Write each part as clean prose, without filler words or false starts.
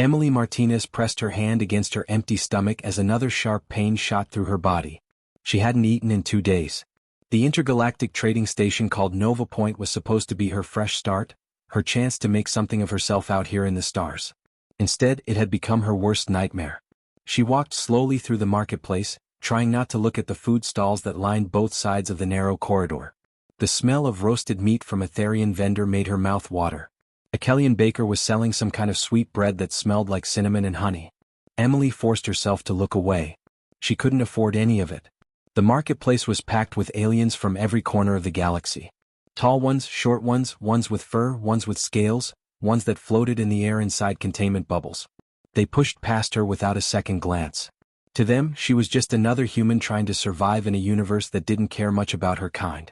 Emily Martinez pressed her hand against her empty stomach as another sharp pain shot through her body. She hadn't eaten in 2 days. The intergalactic trading station called Nova Point was supposed to be her fresh start, her chance to make something of herself out here in the stars. Instead, it had become her worst nightmare. She walked slowly through the marketplace, trying not to look at the food stalls that lined both sides of the narrow corridor. The smell of roasted meat from a Therian vendor made her mouth water. A Kellyan baker was selling some kind of sweet bread that smelled like cinnamon and honey. Emily forced herself to look away. She couldn't afford any of it. The marketplace was packed with aliens from every corner of the galaxy. Tall ones, short ones, ones with fur, ones with scales, ones that floated in the air inside containment bubbles. They pushed past her without a second glance. To them, she was just another human trying to survive in a universe that didn't care much about her kind.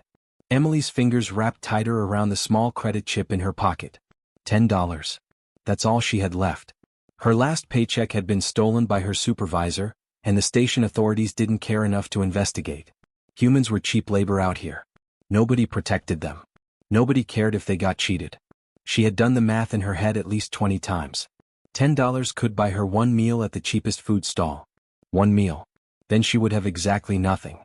Emily's fingers wrapped tighter around the small credit chip in her pocket. $10. That's all she had left. Her last paycheck had been stolen by her supervisor, and the station authorities didn't care enough to investigate. Humans were cheap labor out here. Nobody protected them. Nobody cared if they got cheated. She had done the math in her head at least 20 times. $10 could buy her one meal at the cheapest food stall. One meal. Then she would have exactly nothing.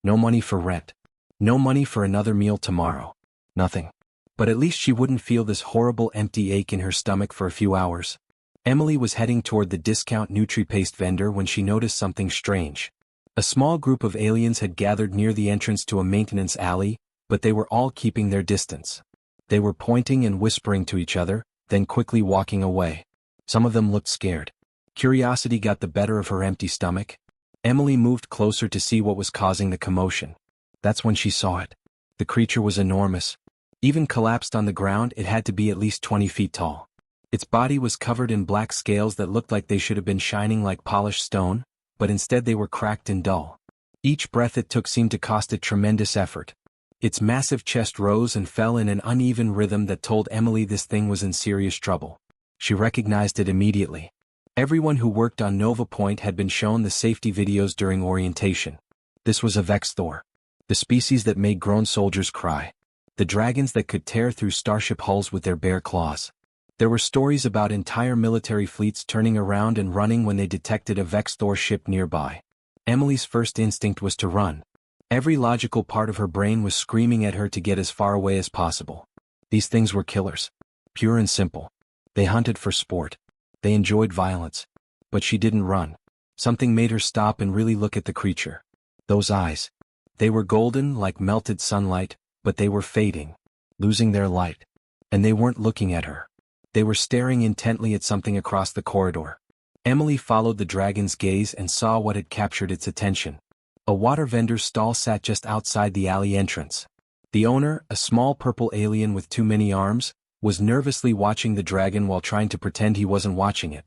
No money for rent. No money for another meal tomorrow. Nothing. But at least she wouldn't feel this horrible empty ache in her stomach for a few hours. Emily was heading toward the discount Nutri-Paste vendor when she noticed something strange. A small group of aliens had gathered near the entrance to a maintenance alley, but they were all keeping their distance. They were pointing and whispering to each other, then quickly walking away. Some of them looked scared. Curiosity got the better of her empty stomach. Emily moved closer to see what was causing the commotion. That's when she saw it. The creature was enormous. Even collapsed on the ground, it had to be at least 20 feet tall. Its body was covered in black scales that looked like they should have been shining like polished stone, but instead they were cracked and dull. Each breath it took seemed to cost it tremendous effort. Its massive chest rose and fell in an uneven rhythm that told Emily this thing was in serious trouble. She recognized it immediately. Everyone who worked on Nova Point had been shown the safety videos during orientation. This was a Vexthor. The species that made grown soldiers cry. The dragons that could tear through starship hulls with their bare claws. There were stories about entire military fleets turning around and running when they detected a Vexthor ship nearby. Emily's first instinct was to run. Every logical part of her brain was screaming at her to get as far away as possible. These things were killers. Pure and simple. They hunted for sport. They enjoyed violence. But she didn't run. Something made her stop and really look at the creature. Those eyes. They were golden like melted sunlight, but they were fading, losing their light. And they weren't looking at her. They were staring intently at something across the corridor. Emily followed the dragon's gaze and saw what had captured its attention. A water vendor's stall sat just outside the alley entrance. The owner, a small purple alien with too many arms, was nervously watching the dragon while trying to pretend he wasn't watching it.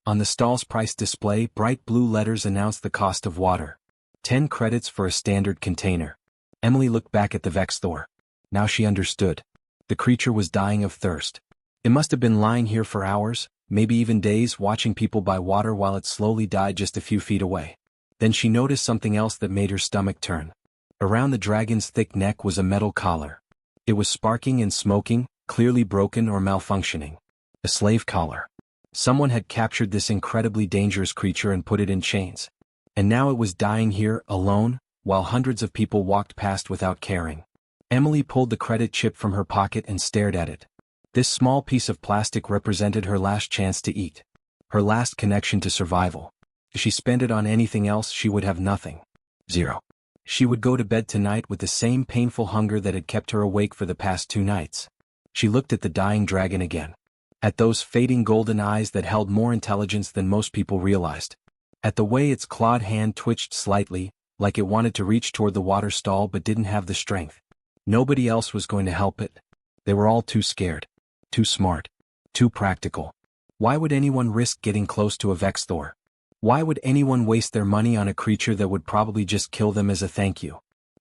On the stall's price display, bright blue letters announced the cost of water. 10 credits for a standard container. Emily looked back at the Vexthor. Now she understood. The creature was dying of thirst. It must have been lying here for hours, maybe even days, watching people buy water while it slowly died just a few feet away. Then she noticed something else that made her stomach turn. Around the dragon's thick neck was a metal collar. It was sparking and smoking, clearly broken or malfunctioning. A slave collar. Someone had captured this incredibly dangerous creature and put it in chains. And now it was dying here, alone, while hundreds of people walked past without caring. Emily pulled the credit chip from her pocket and stared at it. This small piece of plastic represented her last chance to eat. Her last connection to survival. If she spent it on anything else, she would have nothing. Zero. She would go to bed tonight with the same painful hunger that had kept her awake for the past 2 nights. She looked at the dying dragon again. At those fading golden eyes that held more intelligence than most people realized. At the way its clawed hand twitched slightly, like it wanted to reach toward the water stall but didn't have the strength. Nobody else was going to help it. They were all too scared. Too smart. Too practical. Why would anyone risk getting close to a Vexthor? Why would anyone waste their money on a creature that would probably just kill them as a thank you?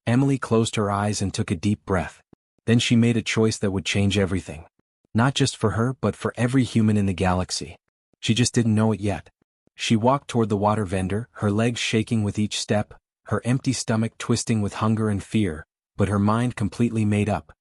Emily closed her eyes and took a deep breath. Then she made a choice that would change everything. Not just for her but for every human in the galaxy. She just didn't know it yet. She walked toward the water vendor, her legs shaking with each step, her empty stomach twisting with hunger and fear, but her mind completely made up.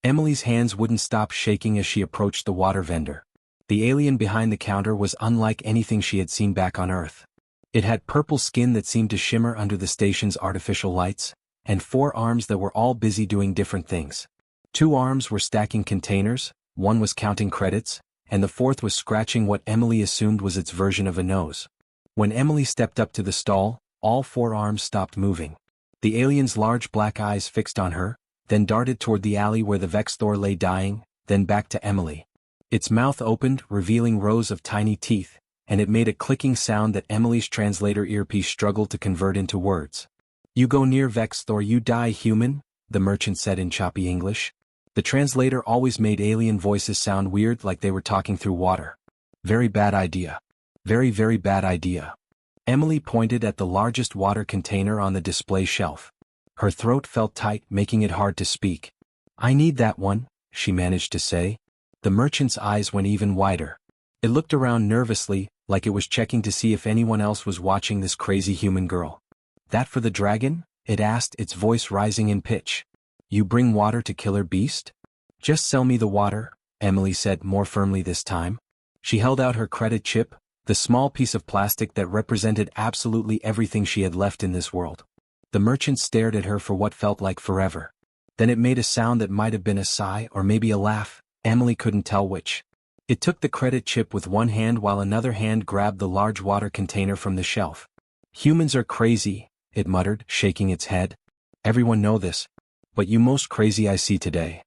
Emily's hands wouldn't stop shaking as she approached the water vendor. The alien behind the counter was unlike anything she had seen back on Earth. It had purple skin that seemed to shimmer under the station's artificial lights, and 4 arms that were all busy doing different things. 2 arms were stacking containers, 1 was counting credits, and the 4th was scratching what Emily assumed was its version of a nose. When Emily stepped up to the stall, all 4 arms stopped moving. The alien's large black eyes fixed on her, then darted toward the alley where the Vexthor lay dying, then back to Emily. Its mouth opened, revealing rows of tiny teeth, and it made a clicking sound that Emily's translator earpiece struggled to convert into words. "You go near Vexthor, you die, human," the merchant said in choppy English. The translator always made alien voices sound weird, like they were talking through water. "Very bad idea. Very, very bad idea." Emily pointed at the largest water container on the display shelf. Her throat felt tight, making it hard to speak. "I need that one," she managed to say. The merchant's eyes went even wider. It looked around nervously, like it was checking to see if anyone else was watching this crazy human girl. "That for the dragon?" it asked, its voice rising in pitch. "You bring water to Killer Beast?" "Just sell me the water," Emily said more firmly this time. She held out her credit chip, the small piece of plastic that represented absolutely everything she had left in this world. The merchant stared at her for what felt like forever. Then it made a sound that might have been a sigh or maybe a laugh, Emily couldn't tell which. It took the credit chip with one hand while another hand grabbed the large water container from the shelf. "Humans are crazy," it muttered, shaking its head. "Everyone know this. But you most crazy I see today."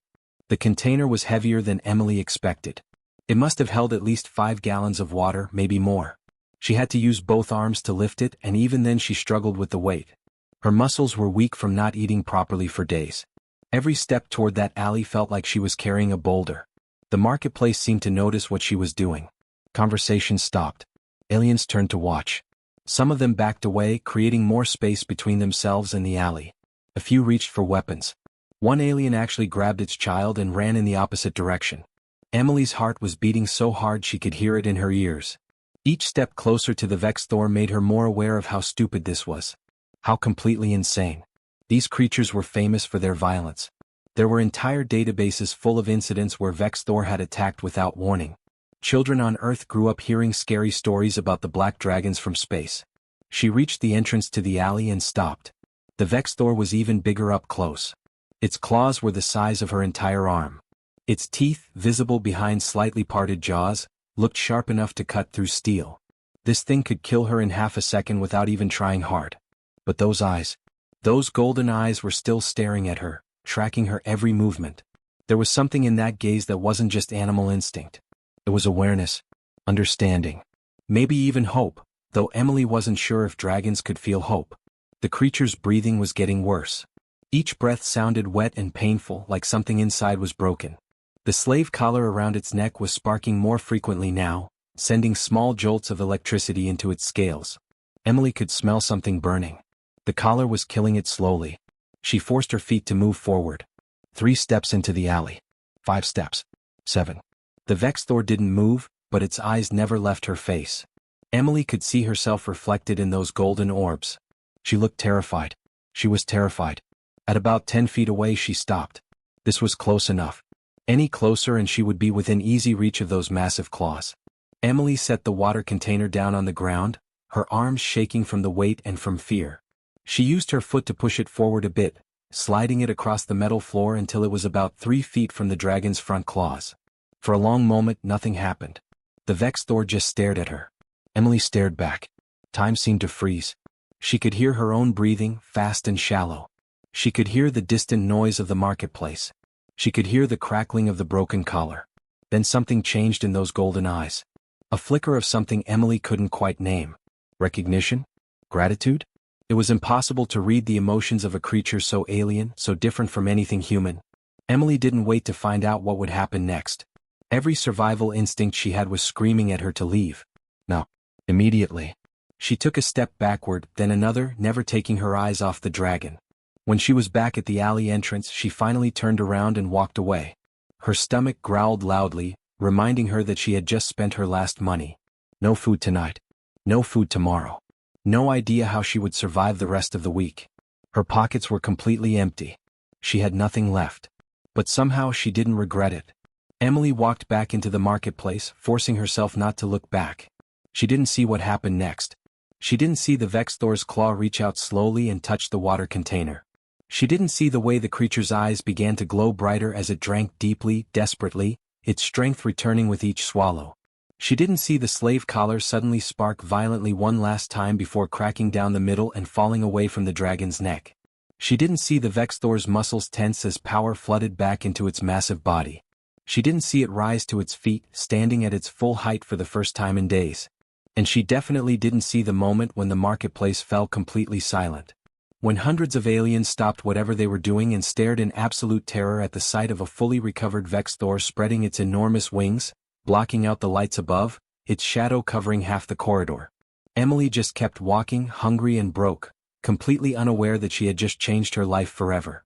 The container was heavier than Emily expected. It must have held at least 5 gallons of water, maybe more. She had to use both arms to lift it, and even then she struggled with the weight. Her muscles were weak from not eating properly for days. Every step toward that alley felt like she was carrying a boulder. The marketplace seemed to notice what she was doing. Conversation stopped. Aliens turned to watch. Some of them backed away, creating more space between themselves and the alley. A few reached for weapons. One alien actually grabbed its child and ran in the opposite direction. Emily's heart was beating so hard she could hear it in her ears. Each step closer to the Vexthor made her more aware of how stupid this was. How completely insane. These creatures were famous for their violence. There were entire databases full of incidents where Vexthor had attacked without warning. Children on Earth grew up hearing scary stories about the black dragons from space. She reached the entrance to the alley and stopped. The Vexthor was even bigger up close. Its claws were the size of her entire arm. Its teeth, visible behind slightly parted jaws, looked sharp enough to cut through steel. This thing could kill her in half a second without even trying hard. But those eyes. Those golden eyes were still staring at her, tracking her every movement. There was something in that gaze that wasn't just animal instinct. It was awareness, understanding, maybe even hope, though Emily wasn't sure if dragons could feel hope. The creature's breathing was getting worse. Each breath sounded wet and painful, like something inside was broken. The slave collar around its neck was sparking more frequently now, sending small jolts of electricity into its scales. Emily could smell something burning. The collar was killing it slowly. She forced her feet to move forward. 3 steps into the alley. 5 steps. 7. The Vexthor didn't move, but its eyes never left her face. Emily could see herself reflected in those golden orbs. She looked terrified. She was terrified. At about 10 feet away she stopped. This was close enough. Any closer and she would be within easy reach of those massive claws. Emily set the water container down on the ground, her arms shaking from the weight and from fear. She used her foot to push it forward a bit, sliding it across the metal floor until it was about 3 feet from the dragon's front claws. For a long moment nothing happened. The Vexthor just stared at her. Emily stared back. Time seemed to freeze. She could hear her own breathing, fast and shallow. She could hear the distant noise of the marketplace. She could hear the crackling of the broken collar. Then something changed in those golden eyes. A flicker of something Emily couldn't quite name. Recognition? Gratitude? It was impossible to read the emotions of a creature so alien, so different from anything human. Emily didn't wait to find out what would happen next. Every survival instinct she had was screaming at her to leave. No. Immediately. She took a step backward, then another, never taking her eyes off the dragon. When she was back at the alley entrance, she finally turned around and walked away. Her stomach growled loudly, reminding her that she had just spent her last money. No food tonight. No food tomorrow. No idea how she would survive the rest of the week. Her pockets were completely empty. She had nothing left. But somehow she didn't regret it. Emily walked back into the marketplace, forcing herself not to look back. She didn't see what happened next. She didn't see the Vex Thor's claw reach out slowly and touch the water container. She didn't see the way the creature's eyes began to glow brighter as it drank deeply, desperately, its strength returning with each swallow. She didn't see the slave collar suddenly spark violently one last time before cracking down the middle and falling away from the dragon's neck. She didn't see the Vex Thor's muscles tense as power flooded back into its massive body. She didn't see it rise to its feet, standing at its full height for the first time in days. And she definitely didn't see the moment when the marketplace fell completely silent. When hundreds of aliens stopped whatever they were doing and stared in absolute terror at the sight of a fully recovered Vex Thor spreading its enormous wings, blocking out the lights above, its shadow covering half the corridor. Emily just kept walking, hungry and broke, completely unaware that she had just changed her life forever.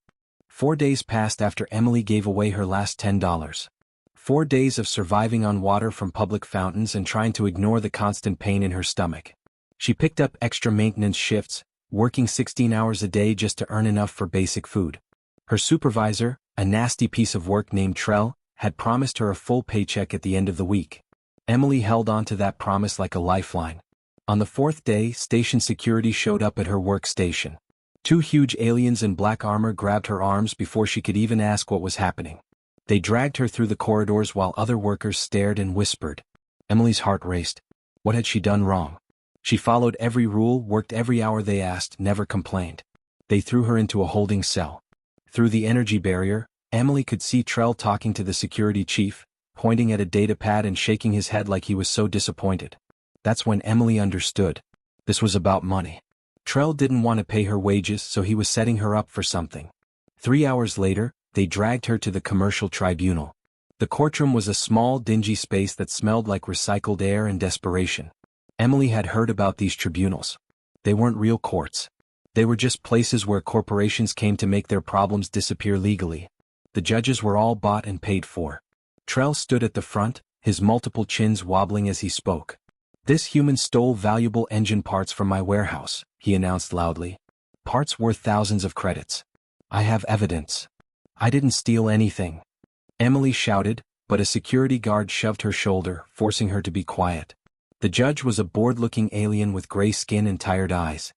4 days passed after Emily gave away her last $10. 4 days of surviving on water from public fountains and trying to ignore the constant pain in her stomach. She picked up extra maintenance shifts, working 16 hours a day just to earn enough for basic food. Her supervisor, a nasty piece of work named Trell, had promised her a full paycheck at the end of the week. Emily held on to that promise like a lifeline. On the 4th day, station security showed up at her workstation. 2 huge aliens in black armor grabbed her arms before she could even ask what was happening. They dragged her through the corridors while other workers stared and whispered. Emily's heart raced. What had she done wrong? She followed every rule, worked every hour they asked, never complained. They threw her into a holding cell. Through the energy barrier, Emily could see Trell talking to the security chief, pointing at a datapad and shaking his head like he was so disappointed. That's when Emily understood. This was about money. Trell didn't want to pay her wages, so he was setting her up for something. 3 hours later, they dragged her to the commercial tribunal. The courtroom was a small, dingy space that smelled like recycled air and desperation. Emily had heard about these tribunals. They weren't real courts. They were just places where corporations came to make their problems disappear legally. The judges were all bought and paid for. Trell stood at the front, his multiple chins wobbling as he spoke. "This human stole valuable engine parts from my warehouse," he announced loudly. "Parts worth thousands of credits. I have evidence. I didn't steal anything." Emily shouted, but a security guard shoved her shoulder, forcing her to be quiet. The judge was a bored-looking alien with gray skin and tired eyes.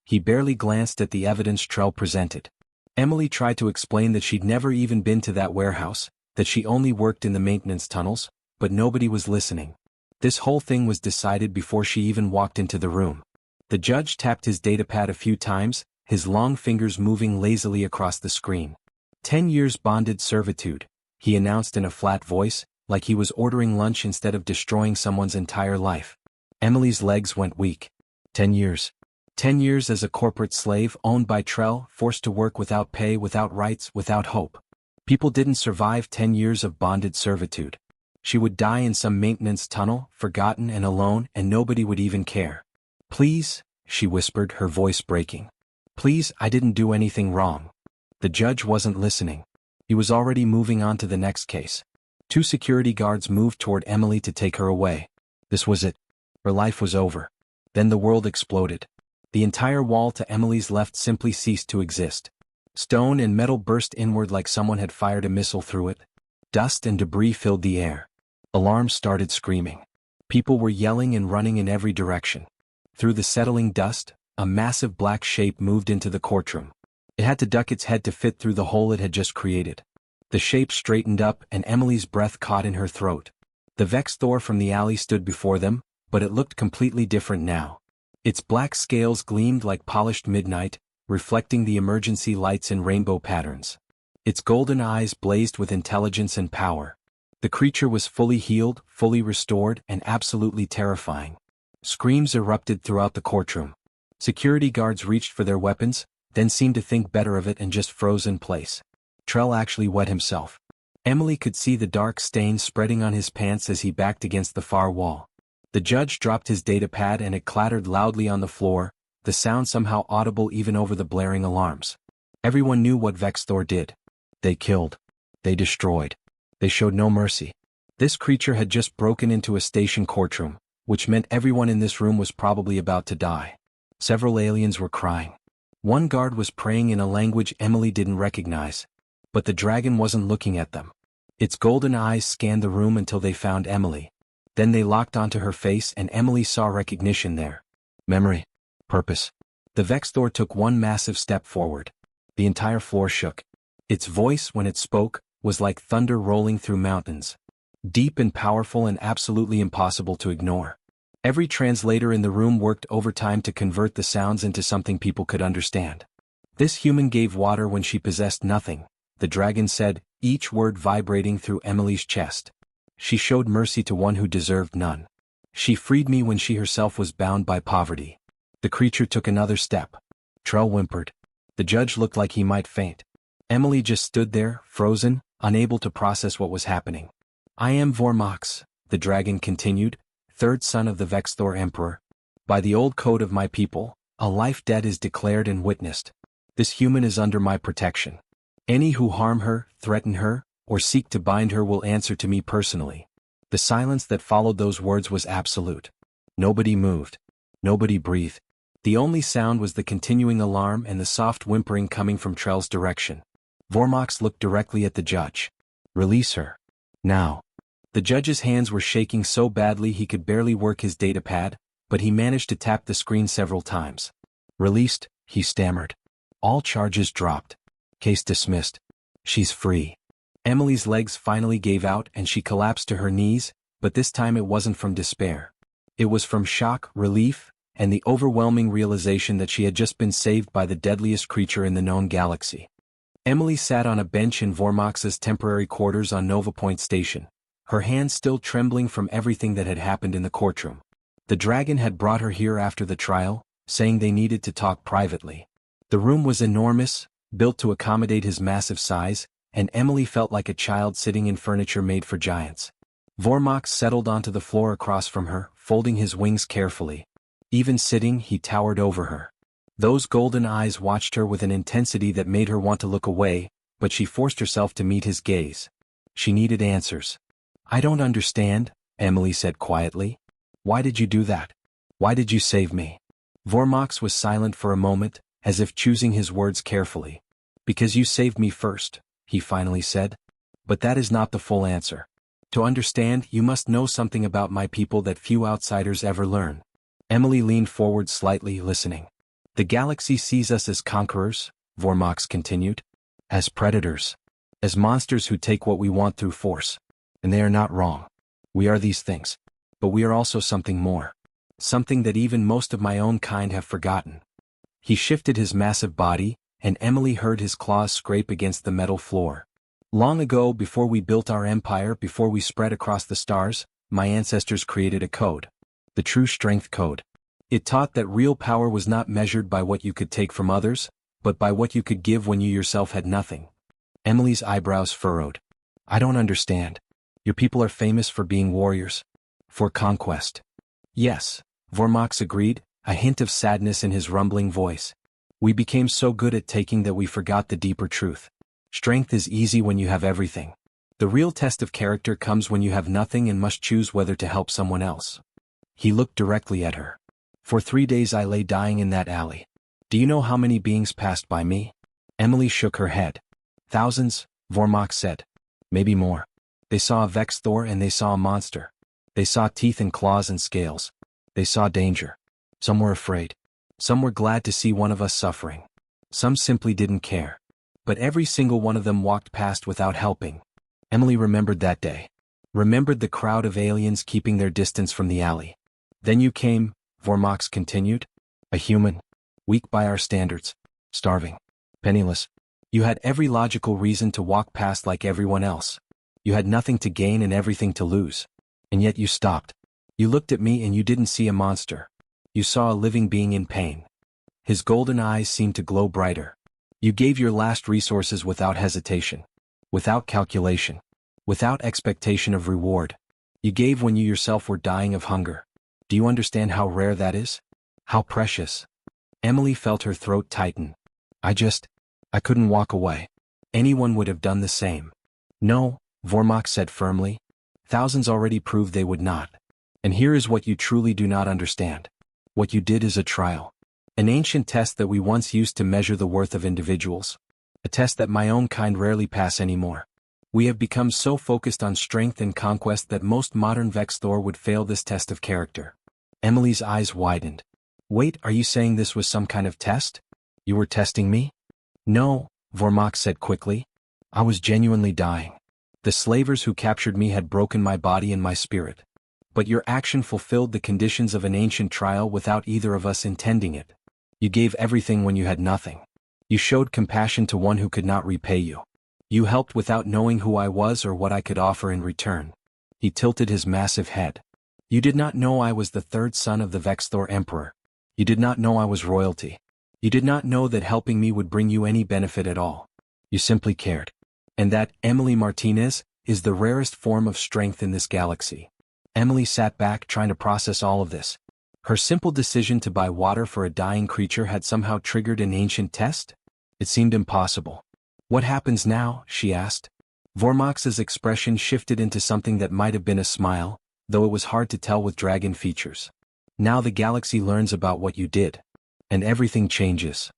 He barely glanced at the evidence Trell presented. Emily tried to explain that she'd never even been to that warehouse, that she only worked in the maintenance tunnels, but nobody was listening. This whole thing was decided before she even walked into the room. The judge tapped his datapad a few times, his long fingers moving lazily across the screen. 10 years bonded servitude, he announced in a flat voice, like he was ordering lunch instead of destroying someone's entire life. Emily's legs went weak. 10 years. 10 years as a corporate slave owned by Trell, forced to work without pay, without rights, without hope. People didn't survive 10 years of bonded servitude. She would die in some maintenance tunnel, forgotten and alone, and nobody would even care. "Please," she whispered, her voice breaking. "Please, I didn't do anything wrong." The judge wasn't listening. He was already moving on to the next case. 2 security guards moved toward Emily to take her away. This was it. Her life was over. Then the world exploded. The entire wall to Emily's left simply ceased to exist. Stone and metal burst inward like someone had fired a missile through it. Dust and debris filled the air. Alarms started screaming. People were yelling and running in every direction. Through the settling dust, a massive black shape moved into the courtroom. It had to duck its head to fit through the hole it had just created. The shape straightened up and Emily's breath caught in her throat. The Vex Thor from the alley stood before them, but it looked completely different now. Its black scales gleamed like polished midnight, reflecting the emergency lights in rainbow patterns. Its golden eyes blazed with intelligence and power. The creature was fully healed, fully restored, and absolutely terrifying. Screams erupted throughout the courtroom. Security guards reached for their weapons, then seemed to think better of it and just froze in place. Trell actually wet himself. Emily could see the dark stains spreading on his pants as he backed against the far wall. The judge dropped his datapad and it clattered loudly on the floor, the sound somehow audible even over the blaring alarms. Everyone knew what Vex Thor did. They killed. They destroyed. They showed no mercy. This creature had just broken into a station courtroom, which meant everyone in this room was probably about to die. Several aliens were crying. One guard was praying in a language Emily didn't recognize. But the dragon wasn't looking at them. Its golden eyes scanned the room until they found Emily. Then they locked onto her face and Emily saw recognition there. Memory. Purpose. The Vexthor took one massive step forward. The entire floor shook. Its voice, when it spoke, was like thunder rolling through mountains. Deep and powerful and absolutely impossible to ignore. Every translator in the room worked overtime to convert the sounds into something people could understand. This human gave water when she possessed nothing, the dragon said, each word vibrating through Emily's chest. She showed mercy to one who deserved none. She freed me when she herself was bound by poverty. The creature took another step. Trell whimpered. The judge looked like he might faint. Emily just stood there, frozen, unable to process what was happening. I am Vormox, the dragon continued, third son of the Vexthor Emperor. By the old code of my people, a life debt is declared and witnessed. This human is under my protection. Any who harm her, threaten her, or seek to bind her will answer to me personally. The silence that followed those words was absolute. Nobody moved. Nobody breathed. The only sound was the continuing alarm and the soft whimpering coming from Trell's direction. Vormox looked directly at the judge. Release her. Now. The judge's hands were shaking so badly he could barely work his datapad, but he managed to tap the screen several times. Released, he stammered. All charges dropped. Case dismissed. She's free. Emily's legs finally gave out and she collapsed to her knees, but this time it wasn't from despair. It was from shock, relief, and the overwhelming realization that she had just been saved by the deadliest creature in the known galaxy. Emily sat on a bench in Vormox's temporary quarters on Nova Point Station, her hands still trembling from everything that had happened in the courtroom. The dragon had brought her here after the trial, saying they needed to talk privately. The room was enormous, built to accommodate his massive size, and Emily felt like a child sitting in furniture made for giants. Vormox settled onto the floor across from her, folding his wings carefully. Even sitting, he towered over her. Those golden eyes watched her with an intensity that made her want to look away, but she forced herself to meet his gaze. She needed answers. I don't understand, Emily said quietly. Why did you do that? Why did you save me? Vormox was silent for a moment, as if choosing his words carefully. Because you saved me first, he finally said. But that is not the full answer. To understand, you must know something about my people that few outsiders ever learn. Emily leaned forward slightly, listening. The galaxy sees us as conquerors, Vormox continued. As predators. As monsters who take what we want through force. And they are not wrong. We are these things. But we are also something more. Something that even most of my own kind have forgotten. He shifted his massive body, and Emily heard his claws scrape against the metal floor. Long ago, before we built our empire, before we spread across the stars, my ancestors created a code. The True Strength Code. It taught that real power was not measured by what you could take from others, but by what you could give when you yourself had nothing. Emily's eyebrows furrowed. I don't understand. Your people are famous for being warriors. For conquest. Yes, Vormox agreed, a hint of sadness in his rumbling voice. We became so good at taking that we forgot the deeper truth. Strength is easy when you have everything. The real test of character comes when you have nothing and must choose whether to help someone else. He looked directly at her. For 3 days I lay dying in that alley. Do you know how many beings passed by me? Emily shook her head. Thousands, Vormox said. Maybe more. They saw a Vexthor and they saw a monster. They saw teeth and claws and scales. They saw danger. Some were afraid. Some were glad to see one of us suffering. Some simply didn't care. But every single one of them walked past without helping. Emily remembered that day. Remembered the crowd of aliens keeping their distance from the alley. Then you came, Vormox continued. A human. Weak by our standards. Starving. Penniless. You had every logical reason to walk past like everyone else. You had nothing to gain and everything to lose. And yet you stopped. You looked at me and you didn't see a monster. You saw a living being in pain. His golden eyes seemed to glow brighter. You gave your last resources without hesitation. Without calculation. Without expectation of reward. You gave when you yourself were dying of hunger. Do you understand how rare that is? How precious? Emily felt her throat tighten. I couldn't walk away. Anyone would have done the same. No, Vormox said firmly. Thousands already proved they would not. And here is what you truly do not understand. What you did is a trial. An ancient test that we once used to measure the worth of individuals. A test that my own kind rarely pass anymore. We have become so focused on strength and conquest that most modern Vexthor would fail this test of character. Emily's eyes widened. Wait, are you saying this was some kind of test? You were testing me? No, Vormok said quickly. I was genuinely dying. The slavers who captured me had broken my body and my spirit. But your action fulfilled the conditions of an ancient trial without either of us intending it. You gave everything when you had nothing. You showed compassion to one who could not repay you. You helped without knowing who I was or what I could offer in return. He tilted his massive head. You did not know I was the third son of the Vexthor Emperor. You did not know I was royalty. You did not know that helping me would bring you any benefit at all. You simply cared. And that, Emily Martinez, is the rarest form of strength in this galaxy. Emily sat back trying to process all of this. Her simple decision to buy water for a dying creature had somehow triggered an ancient test? It seemed impossible. What happens now? She asked. Vormok's expression shifted into something that might have been a smile, though it was hard to tell with dragon features. Now the galaxy learns about what you did. And everything changes.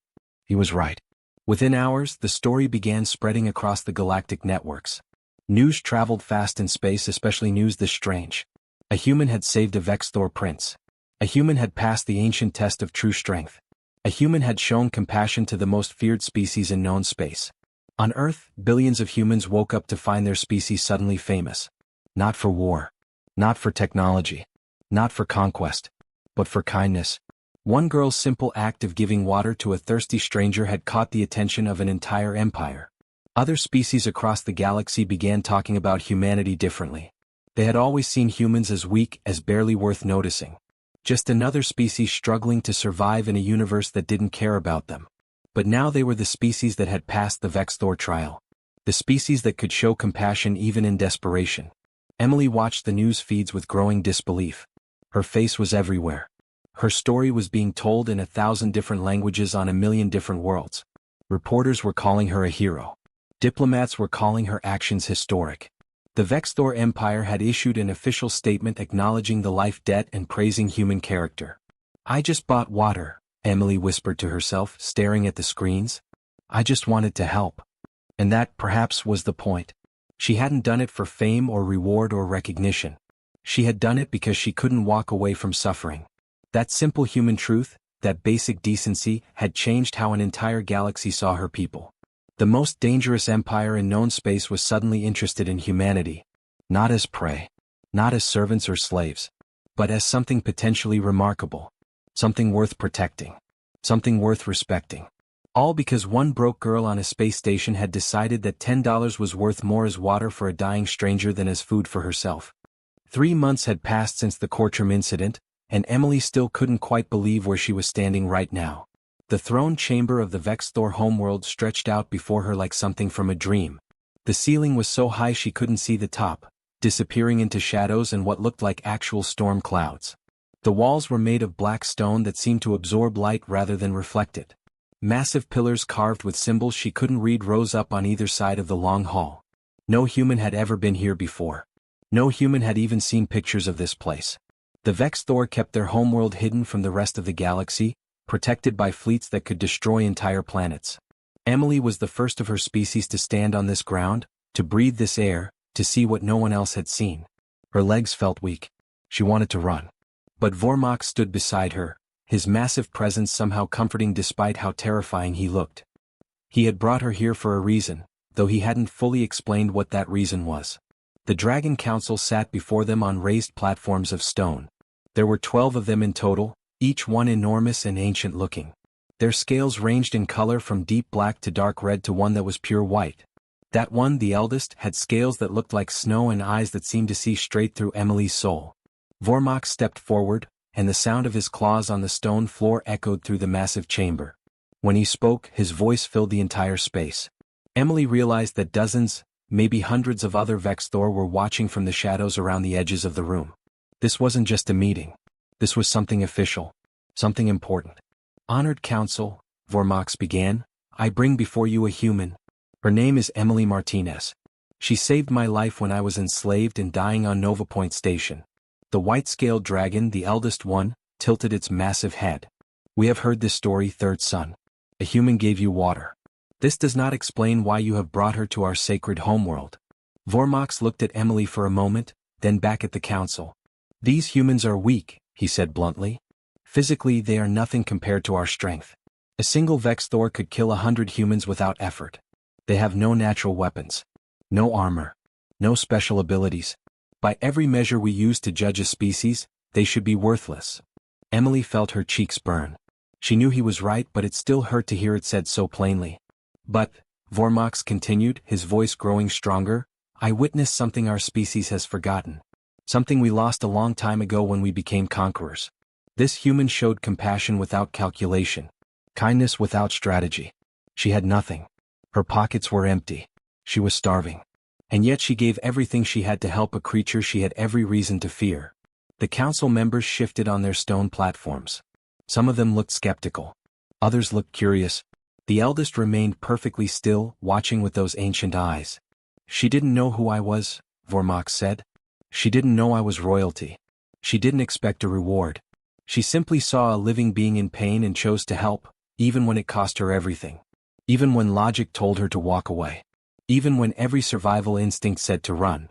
He was right. Within hours, the story began spreading across the galactic networks. News traveled fast in space, especially news this strange. A human had saved a Vexthor prince. A human had passed the ancient test of true strength. A human had shown compassion to the most feared species in known space. On Earth, billions of humans woke up to find their species suddenly famous. Not for war. Not for technology. Not for conquest. But for kindness. One girl's simple act of giving water to a thirsty stranger had caught the attention of an entire empire. Other species across the galaxy began talking about humanity differently. They had always seen humans as weak, as barely worth noticing. Just another species struggling to survive in a universe that didn't care about them. But now they were the species that had passed the Vexthor trial. The species that could show compassion even in desperation. Emily watched the news feeds with growing disbelief. Her face was everywhere. Her story was being told in 1,000 different languages on 1,000,000 different worlds. Reporters were calling her a hero. Diplomats were calling her actions historic. The Vexthor Empire had issued an official statement acknowledging the life debt and praising human character. I just bought water, Emily whispered to herself, staring at the screens. I just wanted to help. And that, perhaps, was the point. She hadn't done it for fame or reward or recognition. She had done it because she couldn't walk away from suffering. That simple human truth, that basic decency, had changed how an entire galaxy saw her people. The most dangerous empire in known space was suddenly interested in humanity. Not as prey. Not as servants or slaves. But as something potentially remarkable. Something worth protecting. Something worth respecting. All because one broke girl on a space station had decided that $10 was worth more as water for a dying stranger than as food for herself. 3 months had passed since the courtroom incident, and Emily still couldn't quite believe where she was standing right now. The throne chamber of the Vexthor homeworld stretched out before her like something from a dream. The ceiling was so high she couldn't see the top, disappearing into shadows and what looked like actual storm clouds. The walls were made of black stone that seemed to absorb light rather than reflect it. Massive pillars carved with symbols she couldn't read rose up on either side of the long hall. No human had ever been here before. No human had even seen pictures of this place. The Vexthor kept their homeworld hidden from the rest of the galaxy, protected by fleets that could destroy entire planets. Emily was the first of her species to stand on this ground, to breathe this air, to see what no one else had seen. Her legs felt weak. She wanted to run. But Vormok stood beside her, his massive presence somehow comforting despite how terrifying he looked. He had brought her here for a reason, though he hadn't fully explained what that reason was. The Dragon Council sat before them on raised platforms of stone. There were 12 of them in total, each one enormous and ancient-looking. Their scales ranged in color from deep black to dark red to one that was pure white. That one, the eldest, had scales that looked like snow and eyes that seemed to see straight through Emily's soul. Vormok stepped forward, and the sound of his claws on the stone floor echoed through the massive chamber. When he spoke, his voice filled the entire space. Emily realized that dozens, maybe hundreds of other Vexthor were watching from the shadows around the edges of the room. This wasn't just a meeting. This was something official. Something important. Honored Council, Vormok began, I bring before you a human. Her name is Emily Martinez. She saved my life when I was enslaved and dying on Nova Point Station. The white-scaled dragon, the eldest one, tilted its massive head. We have heard this story, third son. A human gave you water. This does not explain why you have brought her to our sacred homeworld. Vormox looked at Emily for a moment, then back at the council. These humans are weak, he said bluntly. Physically, they are nothing compared to our strength. A single Vexthor could kill 100 humans without effort. They have no natural weapons. No armor. No special abilities. By every measure we use to judge a species, they should be worthless. Emily felt her cheeks burn. She knew he was right, but it still hurt to hear it said so plainly. But, Vormox continued, his voice growing stronger, I witnessed something our species has forgotten. Something we lost a long time ago when we became conquerors. This human showed compassion without calculation. Kindness without strategy. She had nothing. Her pockets were empty. She was starving. And yet she gave everything she had to help a creature she had every reason to fear. The council members shifted on their stone platforms. Some of them looked skeptical. Others looked curious. The eldest remained perfectly still, watching with those ancient eyes. She didn't know who I was, Vormox said. She didn't know I was royalty. She didn't expect a reward. She simply saw a living being in pain and chose to help, even when it cost her everything. Even when logic told her to walk away. Even when every survival instinct said to run.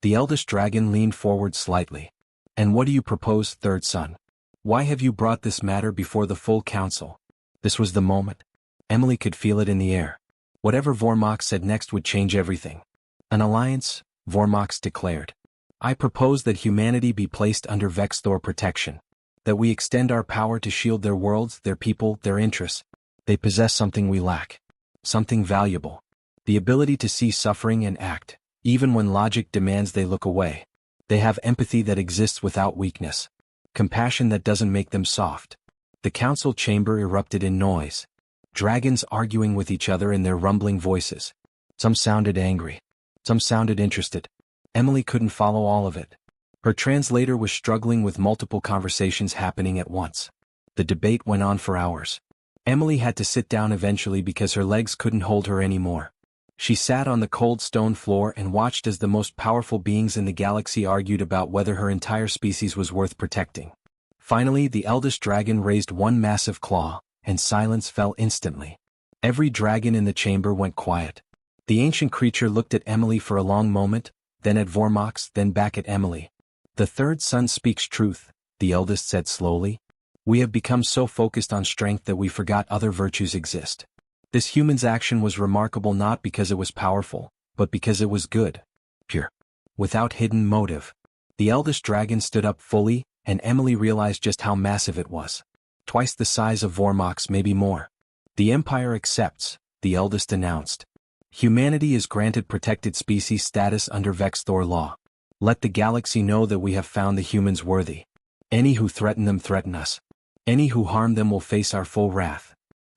The eldest dragon leaned forward slightly. And what do you propose, third son? Why have you brought this matter before the full council? This was the moment. Emily could feel it in the air. Whatever Vormox said next would change everything. An alliance, Vormox declared. I propose that humanity be placed under Vexthor protection. That we extend our power to shield their worlds, their people, their interests. They possess something we lack. Something valuable. The ability to see suffering and act, even when logic demands they look away. They have empathy that exists without weakness. Compassion that doesn't make them soft. The council chamber erupted in noise. Dragons arguing with each other in their rumbling voices. Some sounded angry. Some sounded interested. Emily couldn't follow all of it. Her translator was struggling with multiple conversations happening at once. The debate went on for hours. Emily had to sit down eventually because her legs couldn't hold her anymore. She sat on the cold stone floor and watched as the most powerful beings in the galaxy argued about whether her entire species was worth protecting. Finally, the eldest dragon raised one massive claw, and silence fell instantly. Every dragon in the chamber went quiet. The ancient creature looked at Emily for a long moment, then at Vormox, then back at Emily. The third son speaks truth, the eldest said slowly. We have become so focused on strength that we forgot other virtues exist. This human's action was remarkable not because it was powerful, but because it was good. Pure. Without hidden motive. The eldest dragon stood up fully, and Emily realized just how massive it was. Twice the size of Vormox, maybe more. The Empire accepts, the eldest announced. Humanity is granted protected species status under Vexthor law. Let the galaxy know that we have found the humans worthy. Any who threaten them threaten us. Any who harm them will face our full wrath.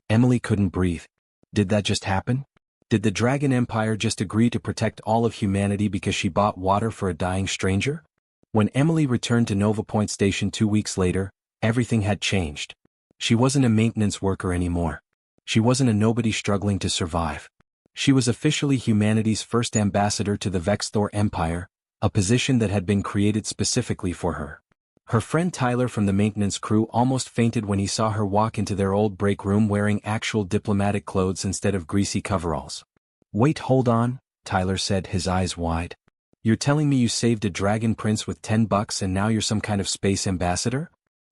Emily couldn't breathe. Did that just happen? Did the Dragon Empire just agree to protect all of humanity because she bought water for a dying stranger? When Emily returned to Nova Point Station 2 weeks later, everything had changed. She wasn't a maintenance worker anymore. She wasn't a nobody struggling to survive. She was officially humanity's first ambassador to the Vexthor Empire, a position that had been created specifically for her. Her friend Tyler from the maintenance crew almost fainted when he saw her walk into their old break room wearing actual diplomatic clothes instead of greasy coveralls. Wait, hold on, Tyler said, his eyes wide. You're telling me you saved a dragon prince with $10 and now you're some kind of space ambassador?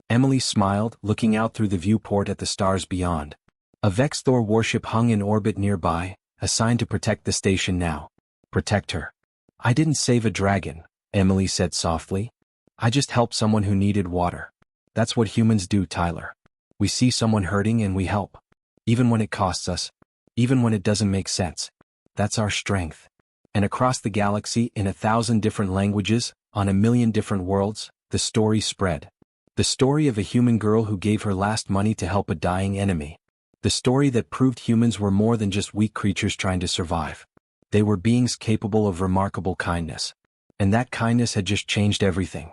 Emily smiled, looking out through the viewport at the stars beyond. A Vexthor warship hung in orbit nearby, assigned to protect the station now. Protect her. I didn't save a dragon, Emily said softly. I just helped someone who needed water. That's what humans do, Tyler. We see someone hurting and we help. Even when it costs us. Even when it doesn't make sense. That's our strength. And across the galaxy, in 1,000 different languages, on 1,000,000 different worlds, the story spread. The story of a human girl who gave her last money to help a dying enemy. The story that proved humans were more than just weak creatures trying to survive. They were beings capable of remarkable kindness. And that kindness had just changed everything.